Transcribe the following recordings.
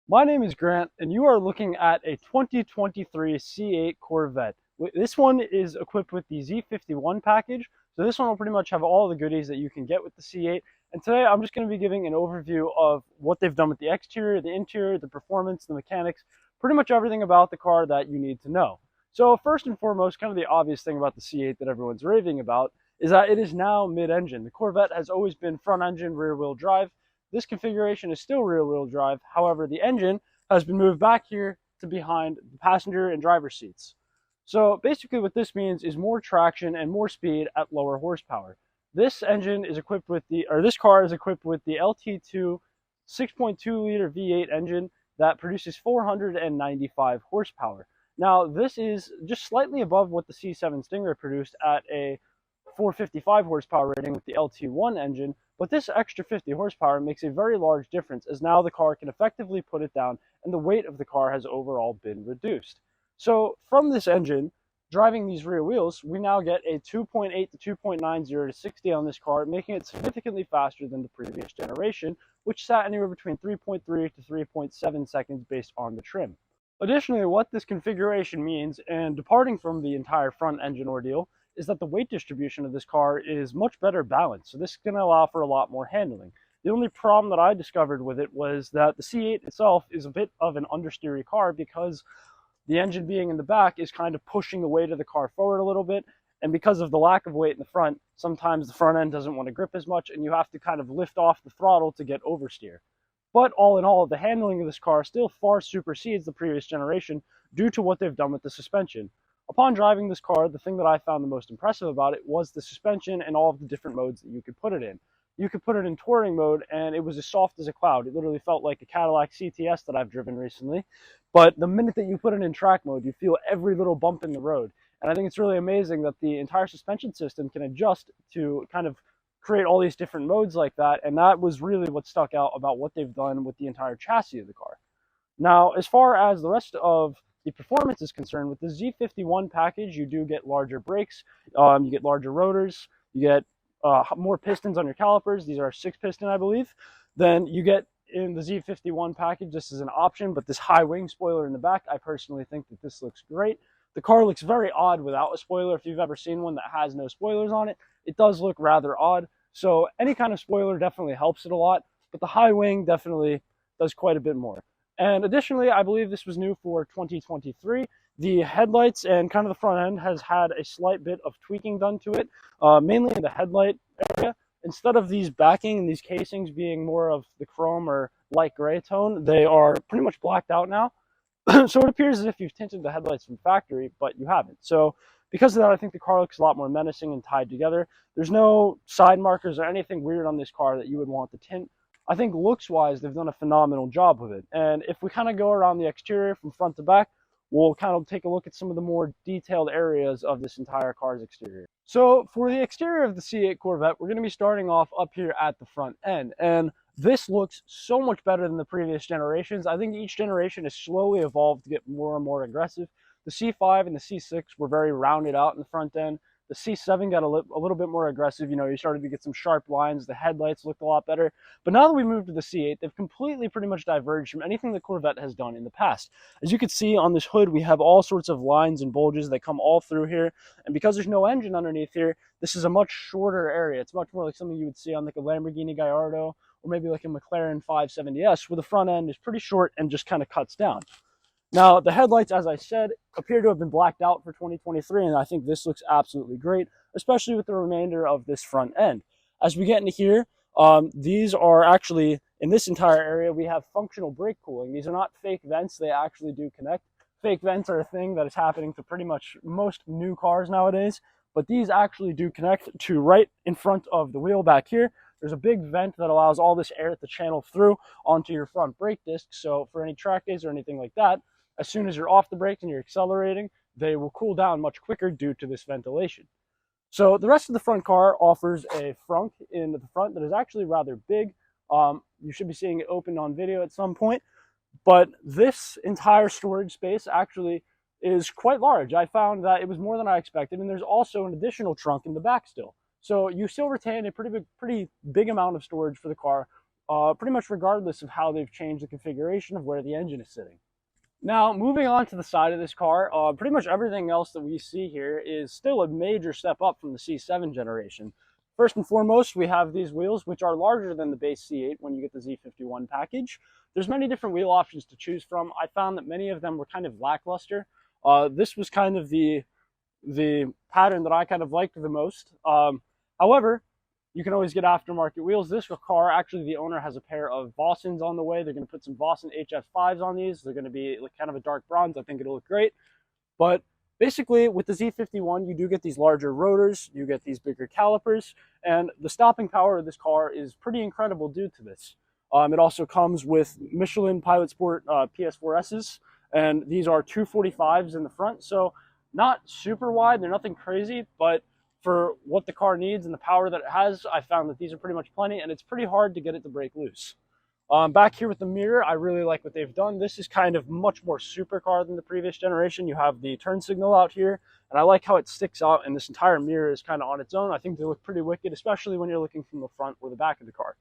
My name is Grant, and you are looking at a 2023 C8 Corvette. This one is equipped with the Z51 package, so this one will pretty much have all the goodies that you can get with the C8. And today I'm just going to be giving an overview of what they've done with the exterior, the interior, the performance, the mechanics, pretty much everything about the car that you need to know. So first and foremost, kind of the obvious thing about the C8 that everyone's raving about is that it is now mid-engine. The Corvette has always been front-engine, rear-wheel drive. This configuration is still rear-wheel drive. However, the engine has been moved back here to behind the passenger and driver seats. So basically what this means is more traction and more speed at lower horsepower. This engine is equipped with this car is equipped with the LT2 6.2 liter V8 engine that produces 495 horsepower. Now, this is just slightly above what the C7 Stingray produced at a 455 horsepower rating with the LT1 engine, but this extra 50 horsepower makes a very large difference, as now the car can effectively put it down and the weight of the car has overall been reduced. So from this engine, driving these rear wheels, we now get a 2.8 to 2.90 to 60 on this car, making it significantly faster than the previous generation, which sat anywhere between 3.3 to 3.7 seconds based on the trim. Additionally, what this configuration means, and departing from the entire front engine ordeal, is that the weight distribution of this car is much better balanced. So this is going to allow for a lot more handling. The only problem that I discovered with it was that the C8 itself is a bit of an understeery car because the engine being in the back is kind of pushing the weight of the car forward a little bit. And because of the lack of weight in the front, sometimes the front end doesn't want to grip as much and you have to kind of lift off the throttle to get oversteer. But all in all, the handling of this car still far supersedes the previous generation due to what they've done with the suspension. Upon driving this car, the thing that I found the most impressive about it was the suspension and all of the different modes that you could put it in. You could put it in touring mode and it was as soft as a cloud. It literally felt like a Cadillac CTS that I've driven recently. But the minute that you put it in track mode, you feel every little bump in the road. And I think it's really amazing that the entire suspension system can adjust to kind of create all these different modes like that. And that was really what stuck out about what they've done with the entire chassis of the car. Now, as far as the rest of the performance is concerned, with the Z51 package, you do get larger brakes, you get larger rotors, you get more pistons on your calipers. These are 6-piston, I believe. Then you get in the Z51 package, this is an option, but this high wing spoiler in the back, I personally think that this looks great. The car looks very odd without a spoiler. If you've ever seen one that has no spoilers on it, it does look rather odd. So any kind of spoiler definitely helps it a lot, but the high wing definitely does quite a bit more. And additionally, I believe this was new for 2023. The headlights and kind of the front end has had a slight bit of tweaking done to it, mainly in the headlight area. Instead of these backing and these casings being more of the chrome or light gray tone, they are pretty much blacked out now. So it appears as if you've tinted the headlights from factory, but you haven't. So because of that, I think the car looks a lot more menacing and tied together. There's no side markers or anything weird on this car that you would want to tint. I think looks-wise, they've done a phenomenal job with it. And if we kind of go around the exterior from front to back, we'll kind of take a look at some of the more detailed areas of this entire car's exterior. So for the exterior of the C8 Corvette, we're going to be starting off up here at the front end. And this looks so much better than the previous generations. I think each generation has slowly evolved to get more and more aggressive. The C5 and the C6 were very rounded out in the front end. The C7 got a little bit more aggressive. You know, you started to get some sharp lines. The headlights looked a lot better. But now that we moved to the C8, they've completely pretty much diverged from anything the Corvette has done in the past. As you can see on this hood, we have all sorts of lines and bulges that come all through here. And because there's no engine underneath here, this is a much shorter area. It's much more like something you would see on like a Lamborghini Gallardo or maybe like a McLaren 570S, where the front end is pretty short and just kind of cuts down. Now, the headlights, as I said, appear to have been blacked out for 2023, and I think this looks absolutely great, especially with the remainder of this front end. As we get into here, these are actually, in this entire area, we have functional brake cooling. These are not fake vents. They actually do connect. Fake vents are a thing that is happening to pretty much most new cars nowadays, but these actually do connect to right in front of the wheel back here. There's a big vent that allows all this air to channel through onto your front brake disc, so for any track days or anything like that, as soon as you're off the brakes and you're accelerating, they will cool down much quicker due to this ventilation. So the rest of the front car offers a frunk in the front that is actually rather big. You should be seeing it open on video at some point. But this entire storage space actually is quite large. I found that it was more than I expected, and there's also an additional trunk in the back still. So you still retain a pretty big amount of storage for the car pretty much regardless of how they've changed the configuration of where the engine is sitting. Now, moving on to the side of this car, pretty much everything else that we see here is still a major step up from the C7 generation. First and foremost, we have these wheels, which are larger than the base C8 when you get the Z51 package. There's many different wheel options to choose from. I found that many of them were kind of lackluster. This was kind of the pattern that I kind of liked the most. However, you can always get aftermarket wheels. This car, actually, the owner has a pair of Vossens on the way. They're going to put some Vossen HF5s on these. They're going to be like kind of a dark bronze. I think it'll look great. But basically, with the Z51, you do get these larger rotors, you get these bigger calipers, and the stopping power of this car is pretty incredible due to this. It also comes with Michelin Pilot Sport PS4Ss, and these are 245s in the front, so not super wide. They're nothing crazy, but for what the car needs and the power that it has, I found that these are pretty much plenty, and it's pretty hard to get it to break loose. Back here with the mirror, I really like what they've done. This is kind of much more supercar than the previous generation. You have the turn signal out here, and I like how it sticks out, and this entire mirror is kind of on its own. I think they look pretty wicked, especially when you're looking from the front or the back of the car.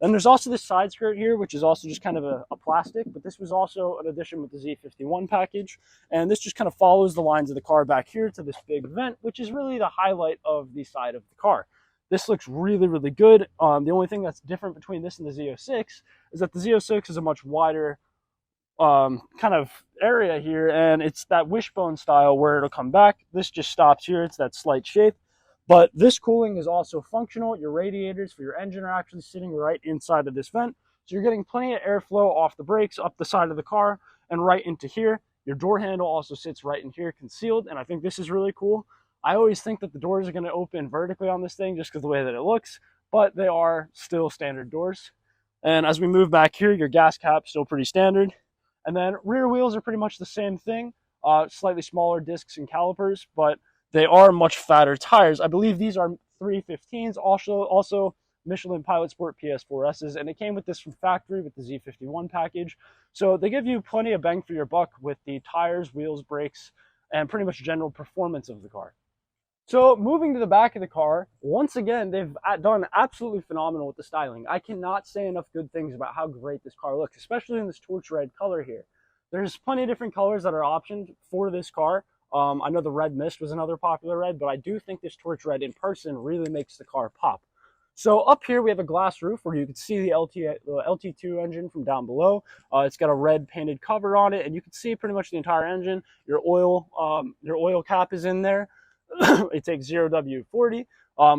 And there's also this side skirt here, which is also just kind of a plastic, but this was also an addition with the Z51 package. And this just kind of follows the lines of the car back here to this big vent, which is really the highlight of the side of the car. This looks really, really good. The only thing that's different between this and the Z06 is that the Z06 is a much wider kind of area here, and it's that wishbone style where it'll come back. This just stops here. It's that slight shape. But this cooling is also functional. Your radiators for your engine are actually sitting right inside of this vent. So you're getting plenty of airflow off the brakes, up the side of the car, and right into here. Your door handle also sits right in here concealed, and I think this is really cool. I always think that the doors are going to open vertically on this thing just because of the way that it looks, but they are still standard doors. And as we move back here, your gas cap's still pretty standard. And then rear wheels are pretty much the same thing, slightly smaller discs and calipers, but they are much fatter tires. I believe these are 315s, also Michelin Pilot Sport PS4Ss, and it came with this from factory with the Z51 package. So they give you plenty of bang for your buck with the tires, wheels, brakes, and pretty much general performance of the car. So moving to the back of the car, once again, they've done absolutely phenomenal with the styling. I cannot say enough good things about how great this car looks, especially in this torch red color here. There's plenty of different colors that are optioned for this car. I know the red mist was another popular red, but I do think this torch red in person really makes the car pop. So up here we have a glass roof where you can see the LT2 engine from down below. It's got a red painted cover on it, and you can see pretty much the entire engine. Your oil cap is in there. It takes 0W40,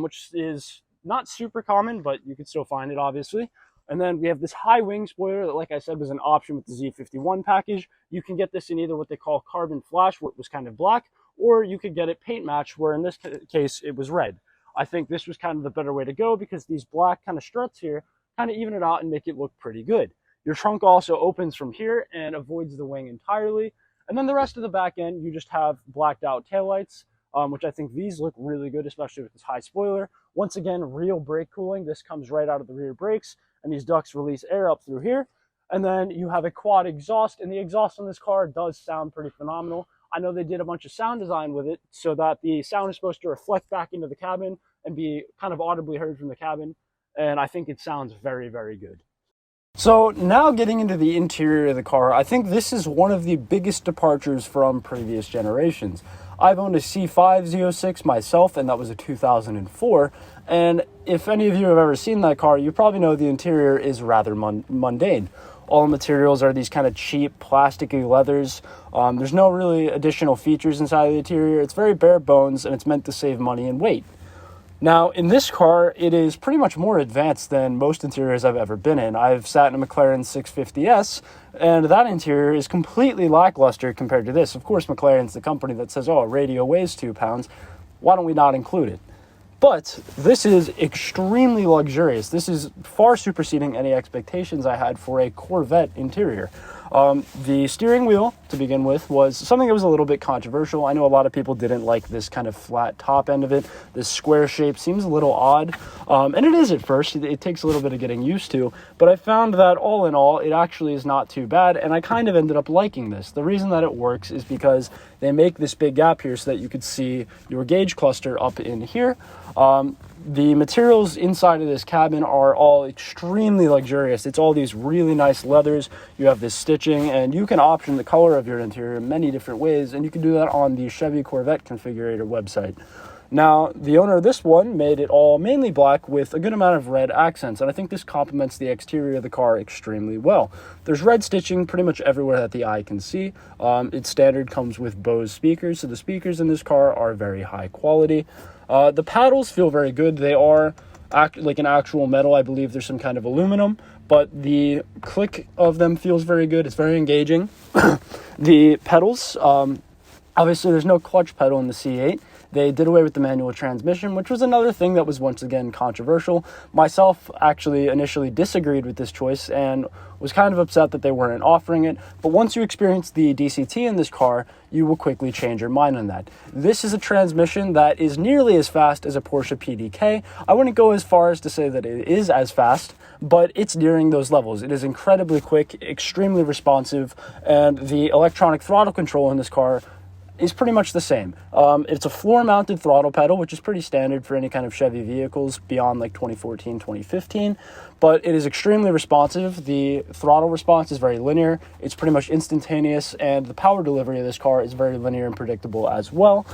which is not super common, but you can still find it obviously. And then we have this high wing spoiler that, like I said, was an option with the Z51 package. You can get this in either what they call carbon flash, where it was kind of black, or you could get it paint match, where in this case it was red. I think this was kind of the better way to go because these black kind of struts here kind of even it out and make it look pretty good. Your trunk also opens from here and avoids the wing entirely. And then the rest of the back end, you just have blacked out taillights, which I think these look really good, especially with this high spoiler. Once again, real brake cooling. This comes right out of the rear brakes, and these ducts release air up through here. And then you have a quad exhaust, and the exhaust on this car does sound pretty phenomenal. I know they did a bunch of sound design with it so that the sound is supposed to reflect back into the cabin and be kind of audibly heard from the cabin, and I think it sounds very, very good. So now getting into the interior of the car, I think this is one of the biggest departures from previous generations. I've owned a C5 Z06 myself, and that was a 2004, and if any of you have ever seen that car, you probably know the interior is rather mundane. All materials are these kind of cheap, plasticky leathers. There's no really additional features inside the interior. It's very bare bones, and it's meant to save money and weight. Now, in this car, it is pretty much more advanced than most interiors I've ever been in. I've sat in a McLaren 650S, and that interior is completely lackluster compared to this. Of course, McLaren's the company that says, oh, a radio weighs 2 pounds. Why don't we not include it? But this is extremely luxurious. This is far superseding any expectations I had for a Corvette interior. The steering wheel, to begin with, was something that was a little bit controversial. I know a lot of people didn't like this kind of flat top end of it. This square shape seems a little odd, and it is at first. It takes a little bit of getting used to, but I found that all in all, it actually is not too bad, and I kind of ended up liking this. The reason that it works is because they make this big gap here so that you could see your gauge cluster up in here. The materials inside of this cabin are all extremely luxurious. It's all these really nice leathers. You have this stitching, and you can option the color of your interior in many different ways, and you can do that on the Chevy Corvette configurator website. Now, the owner of this one made it all mainly black with a good amount of red accents, and I think this complements the exterior of the car extremely well. There's red stitching pretty much everywhere that the eye can see. Its standard comes with Bose speakers, so the speakers in this car are very high quality. The paddles feel very good. They are like an actual metal. I believe there's some kind of aluminum, but the click of them feels very good. It's very engaging. The pedals, obviously there's no clutch pedal in the C8. They did away with the manual transmission, which was another thing that was once again controversial. Myself actually initially disagreed with this choice and was kind of upset that they weren't offering it. But once you experience the DCT in this car, you will quickly change your mind on that. This is a transmission that is nearly as fast as a Porsche PDK. I wouldn't go as far as to say that it is as fast, but it's nearing those levels. It is incredibly quick, extremely responsive, and the electronic throttle control in this car is pretty much the same. It's a floor-mounted throttle pedal, which is pretty standard for any kind of Chevy vehicles beyond like 2014, 2015, but it is extremely responsive. The throttle response is very linear. It's pretty much instantaneous, and the power delivery of this car is very linear and predictable as well.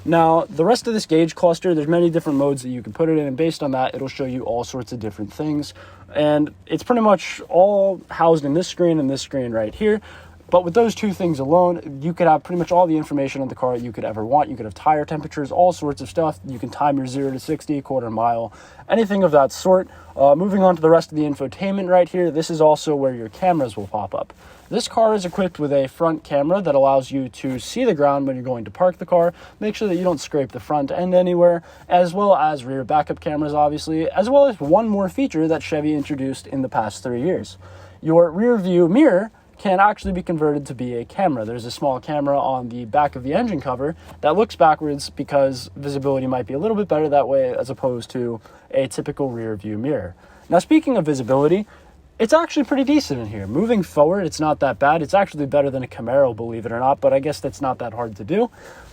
Now, the rest of this gauge cluster, there's many different modes that you can put it in, and based on that, it'll show you all sorts of different things. And it's pretty much all housed in this screen and this screen right here. But with those two things alone, you could have pretty much all the information on the car you could ever want. You could have tire temperatures, all sorts of stuff. You can time your 0 to 60, quarter mile, anything of that sort. Moving on to the rest of the infotainment right here, this is also where your cameras will pop up. This car is equipped with a front camera that allows you to see the ground when you're going to park the car, make sure that you don't scrape the front end anywhere, as well as rear backup cameras, obviously, as well as one more feature that Chevy introduced in the past 3 years. Your rear view mirror can actually be converted to be a camera. There's a small camera on the back of the engine cover that looks backwards because visibility might be a little bit better that way as opposed to a typical rear view mirror. Now, speaking of visibility, it's actually pretty decent in here. Moving forward, it's not that bad. It's actually better than a Camaro, believe it or not, but I guess that's not that hard to do.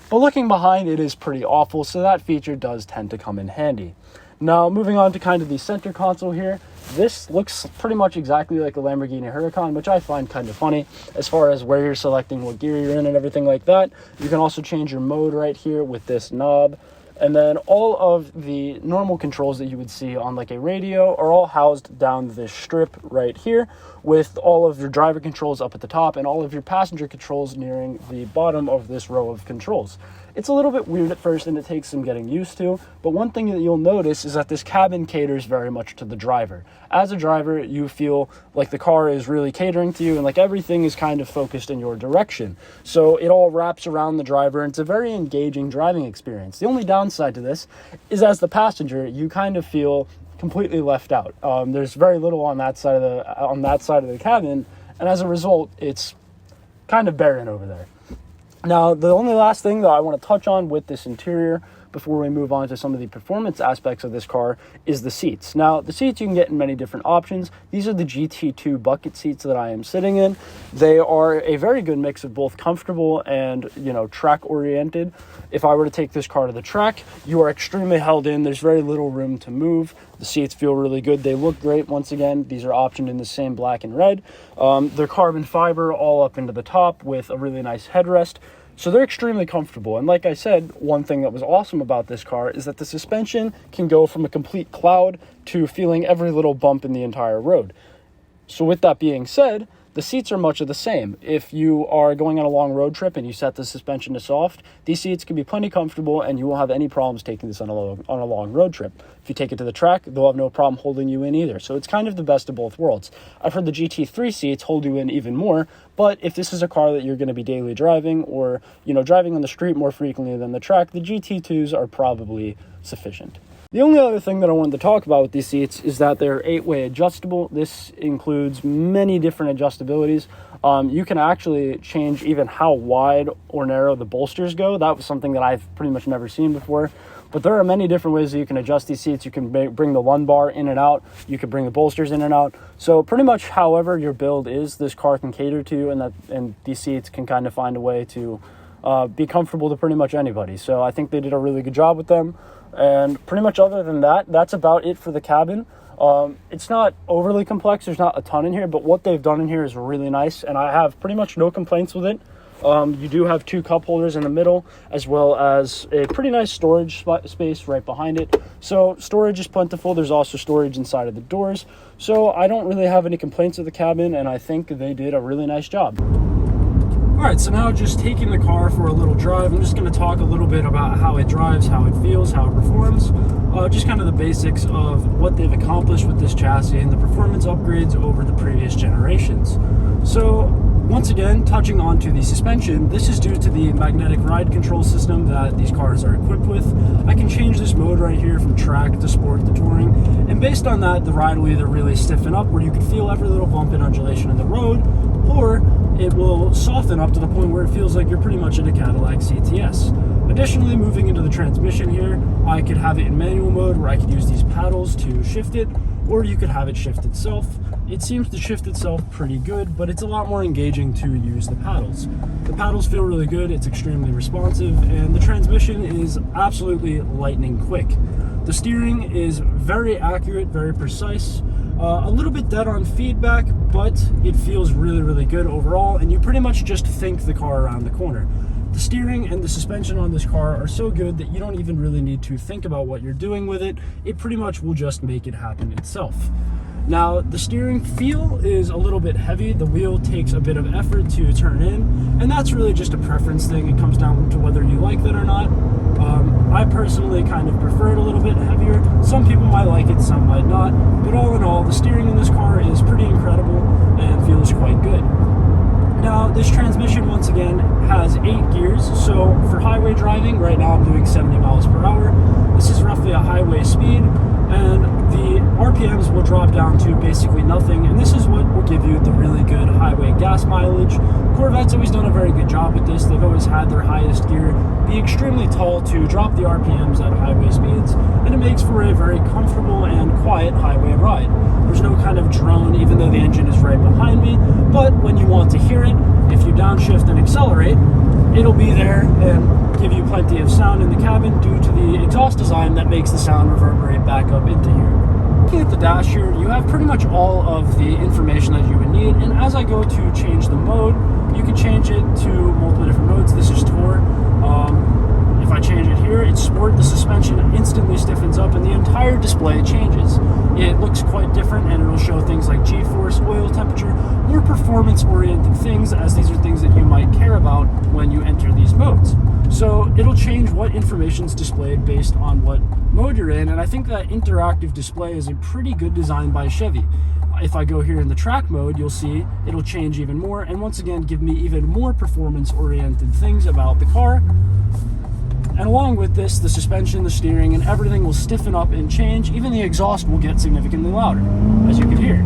But looking behind, it is pretty awful, so that feature does tend to come in handy. Now, moving on to kind of the center console here, this looks pretty much exactly like a Lamborghini Huracan, which I find kind of funny as far as where you're selecting what gear you're in and everything like that. You can also change your mode right here with this knob. And then all of the normal controls that you would see on like a radio are all housed down this strip right here, with all of your driver controls up at the top and all of your passenger controls nearing the bottom of this row of controls. It's a little bit weird at first and it takes some getting used to, but one thing that you'll notice is that this cabin caters very much to the driver. As a driver, you feel like the car is really catering to you and like everything is kind of focused in your direction. So it all wraps around the driver and it's a very engaging driving experience. The only downside to this is as the passenger, you kind of feel completely left out. There's very little on that side of the cabin, and as a result, it's kind of barren over there. Now, the only last thing that I want to touch on with this interior before we move on to some of the performance aspects of this car is the seats. Now, the seats you can get in many different options. These are the GT2 bucket seats that I am sitting in. They are a very good mix of both comfortable and, track oriented. If I were to take this car to the track, you are extremely held in. There's very little room to move. The seats feel really good. They look great. Once again, these are optioned in the same black and red. They're carbon fiber all up into the top with a really nice headrest. So they're extremely comfortable. And like I said, one thing that was awesome about this car is that the suspension can go from a complete cloud to feeling every little bump in the entire road. So with that being said, the seats are much of the same. If you are going on a long road trip and you set the suspension to soft, these seats can be plenty comfortable and you won't have any problems taking this on a long road trip. If you take it to the track, they'll have no problem holding you in either. So it's kind of the best of both worlds. I've heard the GT3 seats hold you in even more, but if this is a car that you're going to be daily driving or, driving on the street more frequently than the track, the GT2s are probably sufficient. The only other thing that I wanted to talk about with these seats is that they're 8-way adjustable. This includes many different adjustabilities. You can actually change even how wide or narrow the bolsters go. That was something that I've pretty much never seen before. But there are many different ways that you can adjust these seats. You can bring the lumbar in and out. You can bring the bolsters in and out. So pretty much however your build is, this car can cater to, and these seats can kind of find a way to be comfortable to pretty much anybody. So I think they did a really good job with them. And pretty much other than that, that's about it for the cabin. It's not overly complex. There's not a ton in here, but what they've done in here is really nice, and I have pretty much no complaints with it. You do have 2 cup holders in the middle, as well as a pretty nice storage space right behind it. So storage is plentiful. There's also storage inside of the doors. So I don't really have any complaints with the cabin, and I think they did a really nice job. All right, so now just taking the car for a little drive. I'm just going to talk a little bit about how it drives, how it feels, how it performs, just kind of the basics of what they've accomplished with this chassis and the performance upgrades over the previous generations. So once again, touching on to the suspension, this is due to the magnetic ride control system that these cars are equipped with. I can change this mode right here from track to sport to touring, and based on that, the ride will either really stiffen up where you can feel every little bump and undulation in the road, or it will soften up to the point where it feels like you're pretty much in a Cadillac CTS. Additionally, moving into the transmission here, I could have it in manual mode where I could use these paddles to shift it, or you could have it shift itself. It seems to shift itself pretty good, but it's a lot more engaging to use the paddles. The paddles feel really good, it's extremely responsive, and the transmission is absolutely lightning quick. The steering is very accurate, very precise, a little bit dead on feedback, but it feels really, really good overall, and you pretty much just think the car around the corner. The steering and the suspension on this car are so good that you don't even really need to think about what you're doing with it. It pretty much will just make it happen itself. Now, the steering feel is a little bit heavy. The wheel takes a bit of effort to turn in, and that's really just a preference thing. It comes down to whether you like that or not. I personally kind of prefer it a little bit heavier. Some people might like it, some might not. But all in all, the steering in this car is pretty incredible and feels quite good. Now, this transmission, once again, has 8 gears. So for highway driving, right now I'm doing 70 miles per hour. This is roughly a highway speed, and the RPMs will drop down to basically nothing, and this is what will give you the really good highway gas mileage. Corvette's always done a very good job with this. They've always had their highest gear be extremely tall to drop the RPMs at highway speeds, and it makes for a very comfortable and quiet highway ride. There's no kind of drone, even though the engine is right behind me, but when you want to hear it, if you downshift and accelerate, it'll be there and give you plenty of sound in the cabin due to the exhaust design that makes the sound reverberate back up into here. Looking at the dash here, you have pretty much all of the information that you would need, and as I go to change the mode, you can change it to multiple different modes. This is Tour. If I change it here, it's Sport. The suspension instantly stiffens up and the entire display changes. It looks quite different, and it'll show things like G-force, oil temperature, more performance-oriented things, as these are things that you might care about when you enter these modes. So it'll change what information is displayed based on what mode you're in, and I think that interactive display is a pretty good design by Chevy. If I go here in the track mode, you'll see it'll change even more, and once again give me even more performance-oriented things about the car. And along with this, the suspension, the steering, and everything will stiffen up and change. Even the exhaust will get significantly louder, as you can hear.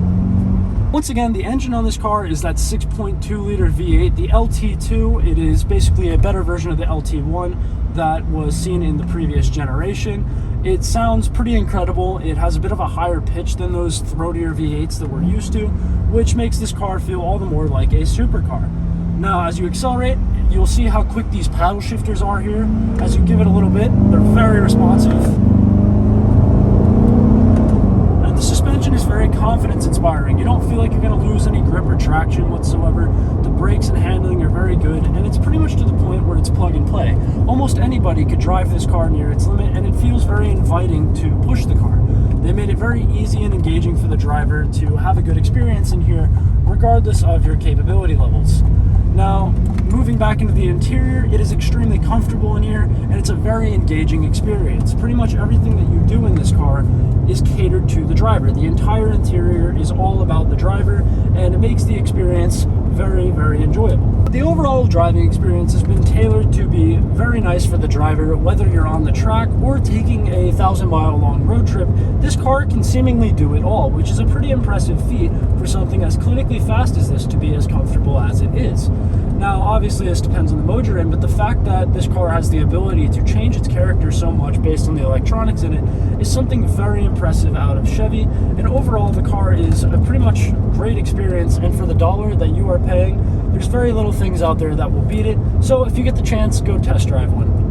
Once again, the engine on this car is that 6.2-liter V8, the LT2. It is basically a better version of the LT1 that was seen in the previous generation. It sounds pretty incredible. It has a bit of a higher pitch than those throatier V8s that we're used to, which makes this car feel all the more like a supercar. Now, as you accelerate, you'll see how quick these paddle shifters are here. As you give it a little bit, they're very responsive. And the suspension is very confidence-inspiring. You don't feel like you're going to lose any grip or traction whatsoever. The brakes and handling are very good, and it's pretty much to the point where it's plug and play. Almost anybody could drive this car near its limit, and it feels very inviting to push the car. They made it very easy and engaging for the driver to have a good experience in here, regardless of your capability levels. Now, moving back into the interior, it is extremely comfortable in here, and it's a very engaging experience. Pretty much everything that you do in this car is catered to the driver. The entire interior is all about the driver, and it makes the experience very, very enjoyable. The overall driving experience has been tailored to be very nice for the driver, whether you're on the track or taking a 1,000-mile long road trip. This car can seemingly do it all, which is a pretty impressive feat for something as clinically fast as this to be as comfortable as it is. Now, obviously, this depends on the mode you're in, but the fact that this car has the ability to change its character so much based on the electronics in it is something very impressive out of Chevy. And overall, the car is a pretty much great experience, and for the dollar that you are paying, There's very little things out there that will beat it. So if you get the chance, go test drive one.